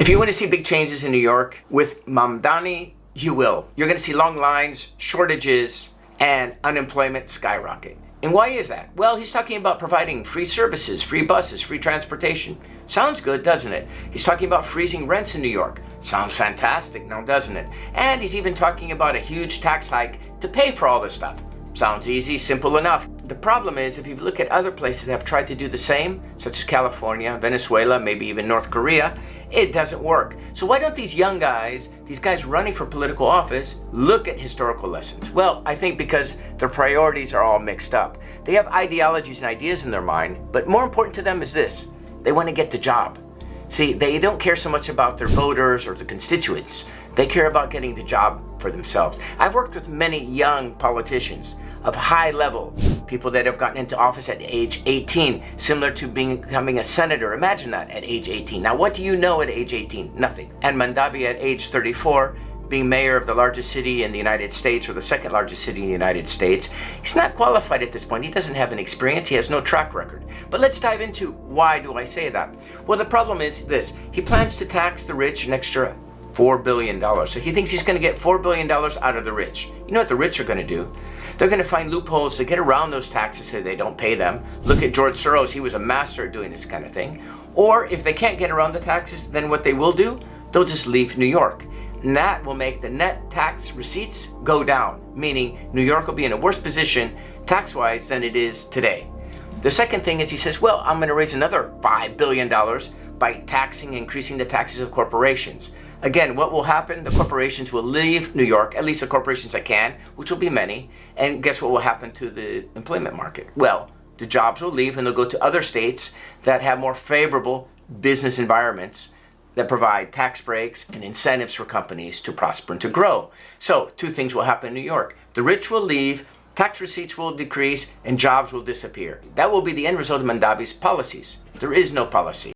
If you want to see big changes in New York with Mamdani, you will. You're going to see long lines, shortages, and unemployment skyrocket. And why is that? Well, he's talking about providing free services, free buses, free transportation. Sounds good, doesn't it? He's talking about freezing rents in New York. Sounds fantastic, now doesn't it? And he's even talking about a huge tax hike to pay for all this stuff. Sounds easy, simple enough. The problem is, if you look at other places that have tried to do the same, such as California, Venezuela, maybe even North Korea, it doesn't work. So why don't these young guys, these guys running for political office, look at historical lessons? Well, I think because their priorities are all mixed up. They have ideologies and ideas in their mind, but more important to them is this: they want to get the job. See, they don't care so much about their voters or the constituents. They care about getting the job for themselves. I've worked with many young politicians of high level, people that have gotten into office at age 18, similar to becoming a senator. Imagine that at age 18. Now, what do you know at age 18? Nothing. And Mamdani at age 34, being mayor of the largest city in the United States, or the second largest city in the United States, he's not qualified at this point. He doesn't have an experience. He has no track record. But let's dive into why do I say that? Well, the problem is this: he plans to tax the rich an extra $4 billion. So he thinks he's going to get $4 billion out of the rich. You know what the rich are going to do? They're going to find loopholes to get around those taxes so they don't pay them. Look at George Soros. He was a master at doing this kind of thing. Or if they can't get around the taxes, then what they will do, they'll just leave New York. And that will make the net tax receipts go down, meaning New York will be in a worse position tax-wise than it is today. The second thing is he says, well, I'm going to raise another $5 billion by taxing, increasing the taxes of corporations. Again, what will happen? The corporations will leave New York, at least the corporations that can, which will be many. And guess what will happen to the employment market? Well, the jobs will leave and they'll go to other states that have more favorable business environments that provide tax breaks and incentives for companies to prosper and to grow. So, two things will happen in New York. The rich will leave, tax receipts will decrease, and jobs will disappear. That will be the end result of Mamdani's policies. There is no policy.